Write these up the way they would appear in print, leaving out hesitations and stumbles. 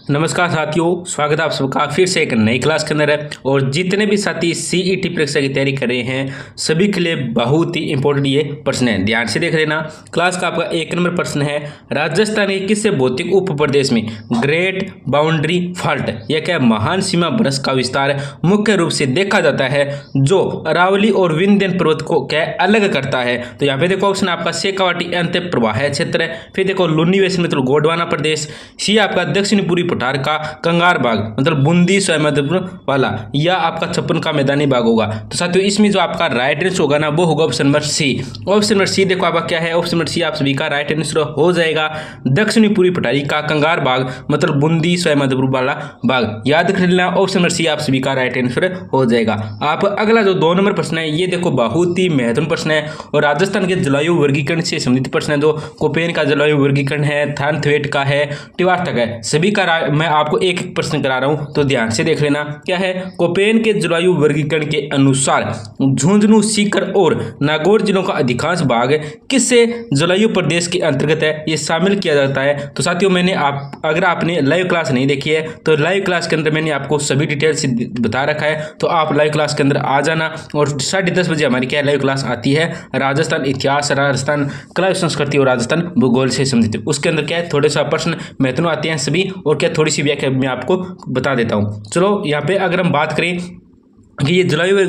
नमस्कार साथियों, स्वागत है आप सबका फिर से एक नई क्लास के अंदर है। और जितने भी साथी सीईटी परीक्षा की तैयारी कर रहे हैं सभी के लिए बहुत ही इंपॉर्टेंट ये प्रश्न है, ध्यान से देख लेना। क्लास का आपका 1 नंबर प्रश्न है, राजस्थान के किस भौतिक उप प्रदेश में ग्रेट बाउंड्री फॉल्ट यह क्या महान सीमा भ्रंश का विस्तार मुख्य रूप से देखा जाता है जो अरावली और विंध्यन पर्वत को क्या अलग करता है। तो यहाँ पे देखो ऑप्शन आपका शेखावाटी अंत प्रवाह क्षेत्र है, फिर देखो लुनी वैष्णो मतलब गोंडवाना प्रदेश, सी आपका दक्षिणी पूर्वी पठार का कंगार बाग मतलब बूंदी स्वयं वाला, या आपका छप्पन का मैदानी बाग होगा। तो साथियों इसमें जो आपका राइट आंसर होगा ना वो होगा option number C. Option number C देखो आपका क्या है, ऑप्शन नंबर सी आप सभी का राइट आंसर हो जाएगा दक्षिणी पूर्वी पठारी का कंगार बाग मतलब बूंदी स्वयं वाला बाग। याद कर लेना, ऑप्शन नंबर सी आप सभी का राइट आंसर हो जाएगा। आप अगला जो 2 नंबर प्रश्न है ये देखो बहुत ही महत्वपूर्ण प्रश्न है और राजस्थान के जलवायु वर्गीकरण से संबंधित प्रश्न है। जो कोपेन का जलवायु वर्गीकरण है, थानथवेट का है, टिवाट तक है, सभी का मैं आपको एक एक प्रश्न करा रहा हूं तो ध्यान से देख लेना। क्या है, कोपेन के जलवायु वर्गीकरण के अनुसार झुंझुनू, सीकर और नागौर जिलों का अधिकांश भाग किससे जलवायु प्रदेश के अंतर्गत है ये शामिल किया जाता है। तो साथियों मैंने अगर आपने लाइव क्लास नहीं देखी है तो लाइव क्लास के अंदर मैंने आपको सभी डिटेल से बता रखा है, तो आप लाइव क्लास के अंदर आ जाना। और 10:30 बजे हमारी क्या लाइव क्लास आती है, राजस्थान इतिहास, राजस्थान कला संस्कृति और राजस्थान भूगोल से संबंधित। उसके अंदर क्या है थोड़े सा प्रश्न महत्वपूर्ण आते हैं सभी, और क्या थोड़ी सी व्याख्या मैं आपको बता देता हूं। चलो यहाँ पे अगर हम बात करें कि ये जलवायु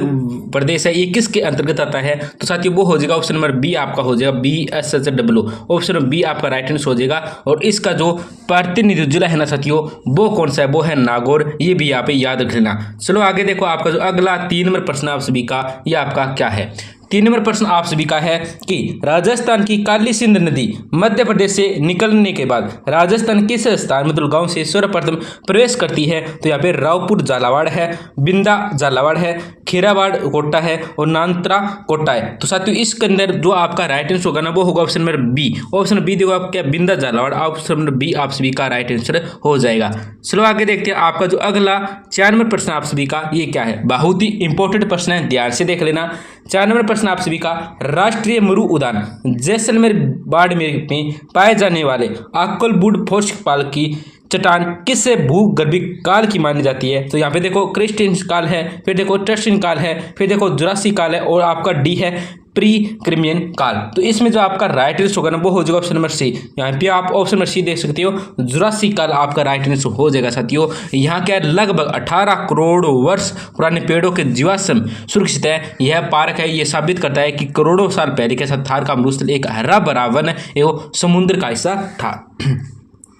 प्रदेश है ये किसके अंतर्गत आता है, तो साथियों वो हो जाएगा ऑप्शन नंबर बी आपका हो जाएगा BSHW। ऑप्शन नंबर बी आपका राइट आंसर हो जाएगा। और इसका जो प्रतिनिधि जिला है ना साथियों वो कौन सा है, वो है नागौर, ये भी यहाँ पे याद रख लेना। चलो आगे देखो आपका जो अगला 3 नंबर प्रश्न आप सभी का ये आपका क्या है। 3 नंबर प्रश्न आप सभी का है कि राजस्थान की काली सिंध नदी मध्य प्रदेश से निकलने के बाद राजस्थान किस स्थान मतलब गांव से सर्वप्रथम प्रवेश करती है। तो यहाँ पे रावपुर झालावाड़ है, बिंदा झालावाड़ है, खीरावाड़ कोटा है और नांत्रा कोटा है। तो साथियों इसके अंदर जो आपका राइट आंसर होगा ना वो होगा option number B. Option B देखो आप क्या बिंदा झालावाड़, ऑप्शन नंबर बी आप सभी का राइट आंसर हो जाएगा। चलो आगे देखते हैं आपका जो अगला 4 नंबर प्रश्न आप सभी का ये क्या है, बहुत ही इंपॉर्टेंट प्रश्न है, ध्यान से देख लेना। 4 नंबर प्रश्न आप सभी का, राष्ट्रीय मरु उद्यान जैसलमेर बाड़मेर में पाए जाने वाले अक्कलवुड फॉरेस्ट पाल की चट्टान किससे भूगर्भिक काल की मानी जाती है। तो यहाँ पे देखो क्रिस्टियन काल है, फिर देखो ट्रस्टिन काल है, फिर देखो जुरासिक काल है और आपका डी है प्री क्रिमियन काल। तो इसमें जो आपका राइट आंसर होगा ना वो हो जाएगा ऑप्शन नंबर सी। यहाँ पे आप ऑप्शन नंबर सी देख सकते हो, जुरासिक काल आपका राइट आंसर हो जाएगा साथियों। यहाँ क्या लगभग 18 करोड़ वर्ष पुराने पेड़ों के जीवाश्म सुरक्षित है। यह पार्क है, ये साबित करता है कि करोड़ों साल पहले के साथ थार का मरुस्थल एक हरा भरा वन एवं समुद्र का हिस्सा था।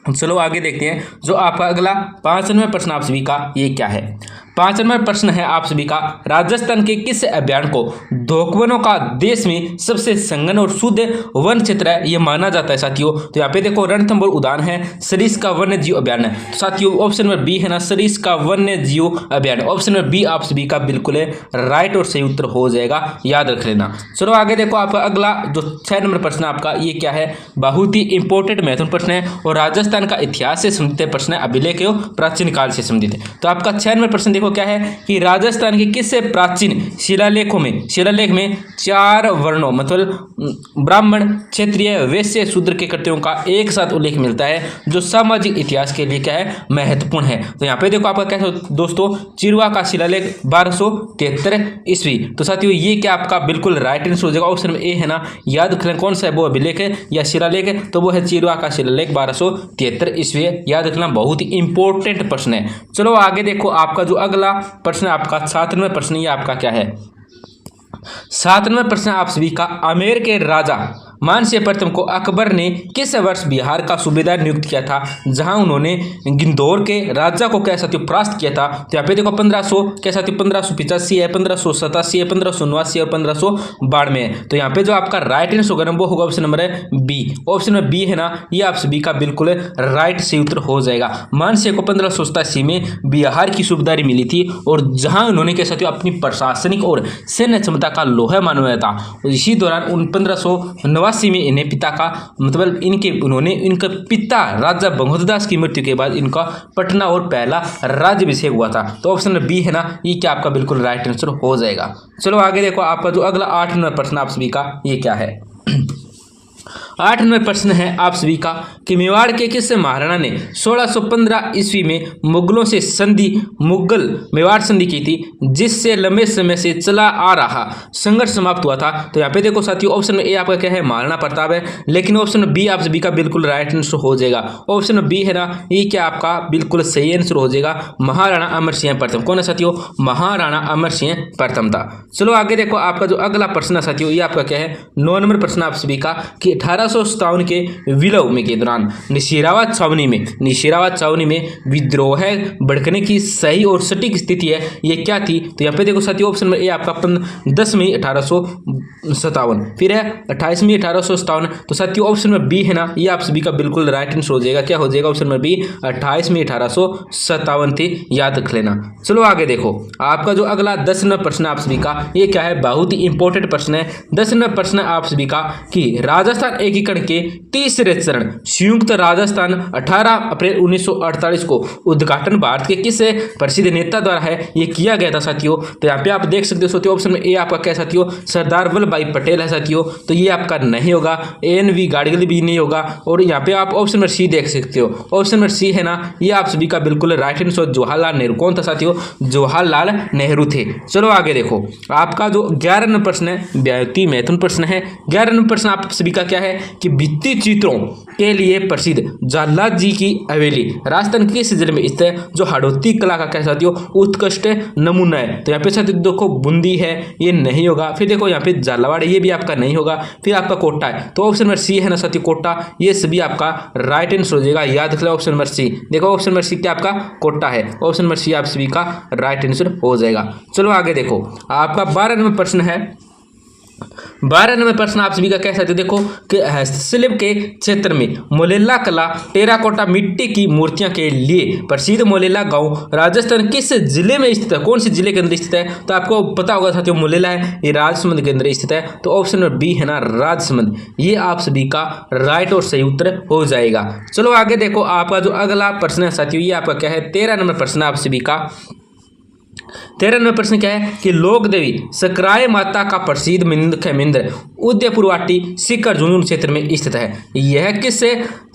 चलो आगे देखते हैं जो आपका अगला 5 नंबर प्रश्न आप सभी का ये क्या है। 5 नंबर प्रश्न है आप सभी का, राजस्थान के किस अभियान को धोकवनों का देश में सबसे संघन और शुद्ध वन क्षेत्र है ये माना जाता है साथियों। तो यहाँ पे देखो रणथंभौर उद्यान है, सरिस का वन्य जीव अभियान है। तो साथियों ऑप्शन नंबर बी है ना सरिस का वन्य जीव अभियान, ऑप्शन नंबर बी आप सभी का बिल्कुल राइट और सही उत्तर हो जाएगा, याद रख लेना। चलो आगे देखो आपका अगला जो 6 नंबर प्रश्न आपका ये क्या है, बहुत ही इंपॉर्टेंट महत्वपूर्ण प्रश्न है और राजस्थान का इतिहास से संबंधित प्रश्न है, अभिलेख एवं प्राचीन काल से संबंधित है। तो आपका 6 नंबर प्रश्न देखो क्या है कि राजस्थान के किस प्राचीन शिलालेख में 4 वर्णों मतलब ब्राह्मण, क्षत्रिय, वैश्य, शूद्र के कृत्यों का एक साथ उल्लेख मिलता है जो सामाजिक इतिहास के लिए क्या है महत्वपूर्ण है। तो यहाँ पे देखो आपका क्या है दोस्तों, चिरवा का शिलालेख 1273 ईस्वी। तो साथियों ये क्या आपका बिल्कुल राइट आंसर हो जाएगा, ऑप्शन में ए है ना। याद रखना कौन सा है वो अभिलेख है या शिलालेख है, तो वो है चिरवा का शिलालेख 1273 ईस्वी। याद रखना बहुत ही इंपॉर्टेंट प्रश्न है। चलो आगे देखो आपका जो अगला प्रश्न आपका 7 नंबर प्रश्न ये आपका क्या है। 7 नंबर प्रश्न आप सभी का, आमेर के राजा मानसिंह प्रथम को अकबर ने किस वर्ष बिहार का सूबेदार नियुक्त किया था, जहां उन्होंने गिंदौर के राजा को क्या साथियों परास्त किया था। तो यहाँ पे देखो 1500 क्या साथियों 1585 है, 1587 है, 1589 और 1592 है। तो यहाँ पे जो आपका राइट आंसर होगा ना वो होगा option number B. Option number B है ना ये आप सभी का बिल्कुल राइट सही उत्तर हो जाएगा। मानसिंह को 1587 में बिहार की सूबेदारी मिली थी और जहां उन्होंने क्या साथियों अपनी प्रशासनिक और सैन्य क्षमता का लोहा मानवाया था। इसी दौरान 1589 में इन्हें पिता का मतलब इनके पिता राजा बंगोदरदास की मृत्यु के बाद इनका पटना और पहला राज्याभिषेक हुआ था। तो ऑप्शन नंबर बी है ना ये क्या आपका बिल्कुल राइट आंसर हो जाएगा। चलो आगे देखो आपका जो अगला 8 नंबर प्रश्न आप सभी का ये क्या है। 8 नंबर प्रश्न है आप सभी का कि मेवाड़ के किस महाराणा ने 1615 ईस्वी में मुगलों से मुगल मेवाड़ संधि की थी, जिससे लंबे समय से चला आ रहा संघर्ष समाप्त हुआ था। तो यहाँ पे देखो साथियों, ऑप्शन ए आपका क्या है, महाराणा प्रताप है, लेकिन ऑप्शन बी आप सभी का बिल्कुल राइट आंसर हो जाएगा। ऑप्शन बी है ना, ये क्या आपका बिल्कुल सही आंसर हो जाएगा, महाराणा अमर सिंह प्रथम। कौन है साथियों, महाराणा अमर सिंह प्रथम था। चलो आगे देखो, आपका जो अगला प्रश्न है साथियों, ये आपका क्या है, 9 नंबर प्रश्न आप सभी का कि 1857 के विलय में के दौरान निशिराबाद छावनी में विद्रोह भड़कने की सही और सटीक स्थिति है, ये क्या थी। तो यहाँ पे देखो साथियों, ऑप्शन में ए आपका 10 मई 1857, फिर है 28 मई 1857। तो साथियों ऑप्शन में बी है ना, ये आप सभी का बिल्कुल राइट आंसर हो जाएगा। क्या हो जाएगा, ऑप्शन में बी 28 मई 1857 थी, याद रख लेना। चलो आगे देखो, आपका जो अगला 10 नंबर प्रश्न आप सभी का, ये क्या है, बहुत ही इंपॉर्टेंट प्रश्न है। 10 नंबर प्रश्न आप सभी का कि राजस्थान एकीकरण के तीसरे चरण संयुक्त राजस्थान 18 अप्रैल 1948 को उद्घाटन भारत के किस प्रसिद्ध नेता द्वारा है, ये किया गया था साथियों। तो यहाँ पे आप देख सकते हो साथियों, ऑप्शन में ए आपका क्या साथियों, सरदार वल्लभ भाई पटेल है साथियों। तो ये आपका नहीं होगा, ANV गाडगिल भी नहीं होगा, और यहाँ पे आप ऑप्शन में सी देख सकते हो, ऑप्शन में सी है ना, ये आप सभी का बिल्कुल राइट आंसर। जवाहरलाल नेहरू कौन था साथियों, जवाहरलाल नेहरू थे। चलो आगे देखो, आपका जो 11 नंबर प्रश्न है, बहुत ही महत्वपूर्ण प्रश्न है। 11 नंबर प्रश्न आप सभी का क्या है कि भित्ति चित्रों के लिए प्रसिद्ध जालाद जी की हवेली राजस्थान किस जिले में स्थित है, जो हाड़ौती कला का क्या साथियों उत्कृष्ट नमूना है। तो यहाँ पे साथियों देखो, बूंदी है, ये नहीं होगा। फिर देखो यहाँ पे झालावाड़, ये भी आपका नहीं होगा। फिर आपका कोटा है, तो ऑप्शन नंबर सी है ना साथियों, कोटा, ये सभी आपका राइट आंसर हो जाएगा, याद रख लो ऑप्शन नंबर सी। देखो ऑप्शन नंबर सी क्या आपका कोटा है, ऑप्शन नंबर सी आप सभी का राइट आंसर हो जाएगा। चलो आगे देखो, आपका 12 नंबर प्रश्न है। 12 नंबर प्रश्न आप सभी का कैसा है, देखो कि हस्तशिल्प के क्षेत्र में मोलेला कला टेराकोटा मिट्टी की मूर्तियां के लिए प्रसिद्ध मोलेला गांव राजस्थान किस जिले में स्थित है, कौन से जिले के अंदर स्थित है। तो आपको पता होगा साथियों, मोलेला है, ये राजसमंद के अंदर स्थित है। तो ऑप्शन नंबर बी है ना, राजसमंद, ये आप सभी का राइट और सही उत्तर हो जाएगा। चलो आगे देखो, आपका जो अगला प्रश्न है साथियों, ये आपका क्या है, 13 नंबर प्रश्न आप सभी का। 13 नंबर प्रश्न क्या है कि लोक देवी सकराय माता का प्रसिद्ध मंदिर उदयपुरवाटी सीकर झुंझुनू क्षेत्र में स्थित है, यह किस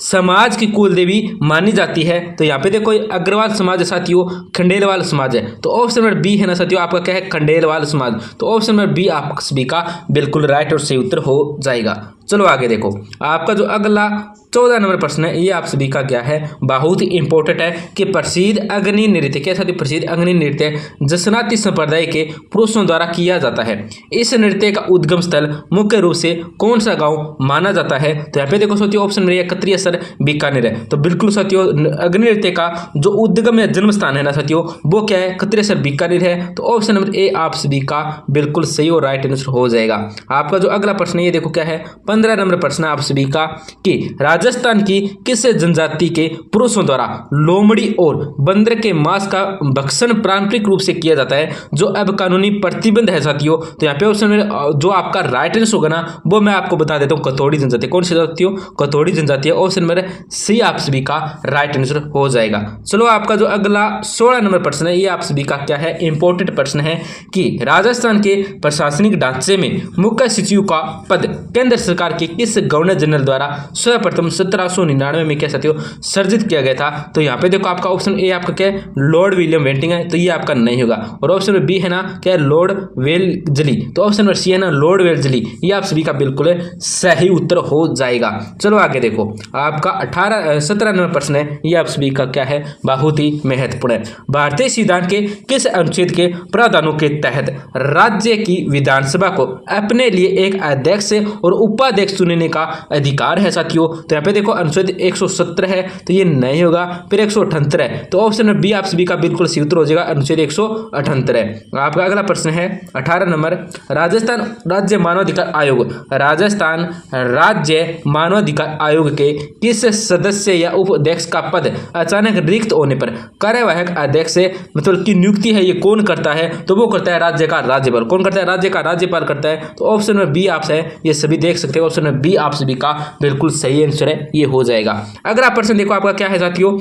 समाज की कुल देवी मानी जाती है। तो यहाँ पे देखो, अग्रवाल समाज है साथियों, खंडेलवाल समाज है। तो ऑप्शन नंबर बी है ना साथियों, आपका क्या है, खंडेलवाल समाज। तो ऑप्शन नंबर बी आप सभी का बिल्कुल राइट और सही उत्तर हो जाएगा। चलो आगे देखो, आपका जो अगला 14 नंबर प्रश्न है, ये आप सभी का क्या है, बहुत ही इंपॉर्टेंट है कि प्रसिद्ध अग्नि नृत्य क्या साथी, प्रसिद्ध अग्नि नृत्य जसनाती संप्रदाय के पुरुषों द्वारा किया जाता है। इस नृत्य का उद्गम स्थल मुख्य रूप से कौन सा गांव माना जाता है। तो यहाँ पे देखो साथियों, ऑप्शन में कतरियासर बीकानेर है। तो बिल्कुल साथियों, अग्नि नृत्य का जो उद्गम या जन्म स्थान है ना साथियों, वो क्या है, कतरियासर बीकानेर है। तो ऑप्शन नंबर ए आप सभी का बिल्कुल सही और राइट आंसर हो जाएगा। आपका जो अगला प्रश्न है, ये देखो क्या है, 15 नंबर प्रश्न आप सभी का कि राजस्थान की किस जनजाति के पुरुषों द्वारा लोमड़ी और बंदर के मांस का भक्षण पारंपरिक रूप से किया जाता है, जो अब कानूनी प्रतिबंध है साथियों। तो यहाँ पे ऑप्शन में जो आपका राइट आंसर होगा ना, वो मैं आपको बता देता हूँ, कथोड़ी जनजाति। कौन सी जाति हो, कथोड़ी जनजाति है। ऑप्शन में सी आप सभी का राइट आंसर हो जाएगा। चलो आपका जो अगला 16 नंबर प्रश्न है, ये आप सभी का क्या है, इंपॉर्टेंट प्रश्न है कि राजस्थान के प्रशासनिक ढांचे में मुख्य सचिव का पद केंद्र सरकार के किस गवर्नर जनरल द्वारा सर्वप्रथम 1799 में क्या साथियों सर्जित किया गया था। तो यहाँ पे देखो, आपका ऑप्शन ए आपका क्या है, लॉर्ड विलियम बेंटिंग है। तो ये आपका नहीं होगा। और ऑप्शन में बी है ना, क्या है, लॉर्ड वेल्जली। तो ऑप्शन में सी है ना, लॉर्ड वेल्जली, ये आप सभी का बिल्कुल सही उत्तर हो जाएगा। चलो आगे देखो, आपका 17 नंबर प्रश्न है, ये आप सभी का क्या है, बहुत ही महत्वपूर्ण है। भारतीय संविधान के किस अनुच्छेद के प्रावधानों के तहत राज्य की विधानसभा को अपने लिए एक अध्यक्ष और उपाध्यक्ष चुनने का अधिकार है साथियों। तो यहाँ पे देखो, अनुच्छेद 170 है, तो ये नहीं होगा। फिर 178 है, तो ऑप्शन में बी आप सभी का बिल्कुल सही उत्तर हो जाएगा, अनुच्छेद 178 है। आपका अगला प्रश्न है 18 नंबर, राजस्थान राज्य मानवाधिकार आयोग, राजस्थान राज्य मानवाधिकार आयोग के किस सदस्य या उपाध्यक्ष का पद अचानक रिक्त होने पर कार्यवाहक अध्यक्ष मतलब की नियुक्ति है, ये कौन करता है। तो वो करता है राज्य का राज्यपाल। कौन करता है, राज्य का राज्यपाल करता है। तो ऑप्शन में बी आप है, ये सभी देख सकते हो, ऑप्शन में बी आप सभी का बिल्कुल सही आंसर है, ये हो जाएगा। अगला प्रश्न देखो, आपका क्या है साथियों,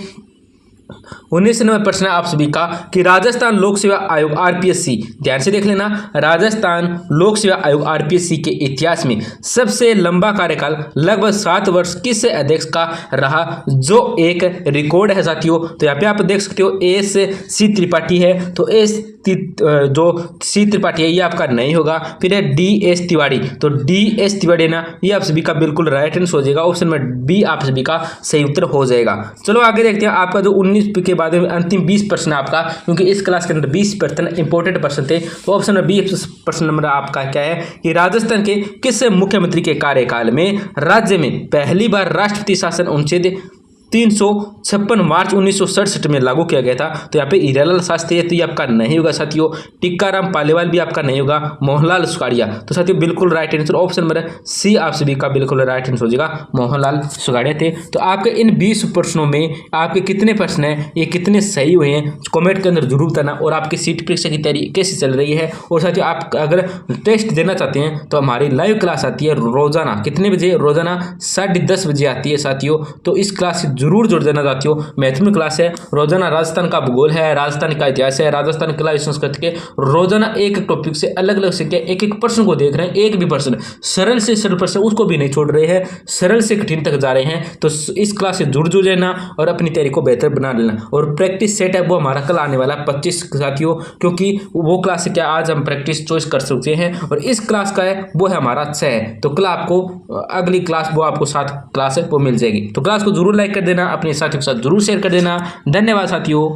19 नंबर प्रश्न है आप सभी का कि राजस्थान लोक सेवा आयोग आरपीएससी, ध्यान से देख लेना, राजस्थान लोक सेवा आयोग आरपीएससी के इतिहास में सबसे लंबा कार्यकाल लगभग 7 वर्ष किस अध्यक्ष का रहा, जो एक रिकॉर्ड है साथियों। तो यहाँ पे आप देख सकते हो एस सी त्रिपाठी है, तो जो सी त्रिपाठी है ये आपका नहीं होगा। फिर है डी एस तिवारी, तो डी एस तिवारी ना ये आप सभी का बिल्कुल राइट आंसर हो जाएगा, ऑप्शन में बी आप सभी का सही उत्तर हो जाएगा। चलो आगे देखते हैं आपका जो 19 के बाद में अंतिम 20 प्रश्न आपका, क्योंकि इस क्लास के अंदर 20 प्रश्न इंपॉर्टेंट प्रश्न थे। तो ऑप्शन में बी प्रश्न नंबर आपका क्या है कि राजस्थान के किस मुख्यमंत्री के कार्यकाल में राज्य में पहली बार राष्ट्रपति शासन अनुच्छेद 356 मार्च 1967 में लागू किया गया था। तो यहाँ पे हीरालाल शास्त्री है, तो ये आपका नहीं होगा साथियों। टिक्काराम पालीवाल भी आपका नहीं होगा। मोहनलाल सुगाड़िया, तो साथियों बिल्कुल right answer option number C आप सभी का बिल्कुल राइट आंसर हो जाएगा, मोहनलाल सुगाड़िया थे। तो आपके इन 20 प्रश्नों में आपके कितने प्रश्न हैं, ये कितने सही हुए हैं, कमेंट के अंदर जरूर बताना। और आपकी सीट परीक्षा की तैयारी कैसी चल रही है। और साथियों आप अगर टेस्ट देना चाहते हैं तो हमारी लाइव क्लास आती है रोजाना, कितने बजे, रोजाना 10:30 बजे आती है साथियों। तो इस क्लास जरूर जुड़ जाना साथियों। महत्वपूर्ण क्लास है, रोजाना राजस्थान का भूगोल है, राजस्थान का इतिहास है, राजस्थान कला संस्कृति के रोजाना एक टॉपिक से अलग अलग से एक एक प्रश्न को देख रहे हैं। एक भी प्रश्न सरल से सरल प्रश्न उसको भी नहीं छोड़ रहे हैं, सरल से कठिन तक जा रहे हैं। तो इस क्लास से जुड़ लेना और अपनी तैयारी को बेहतर बना लेना। और प्रैक्टिस सेट है वो हमारा कल आने वाला 25 साथियों, क्योंकि वो क्लास है क्या आज हम प्रैक्टिस चॉइस कर सकते हैं, और इस क्लास का है वो है हमारा 6। तो कल आपको अगली क्लास वो आपको 7 क्लास है वो मिल जाएगी। तो क्लास को जरूर लाइक कर देना, अपने साथियों के साथ जरूर शेयर कर देना। धन्यवाद साथियों।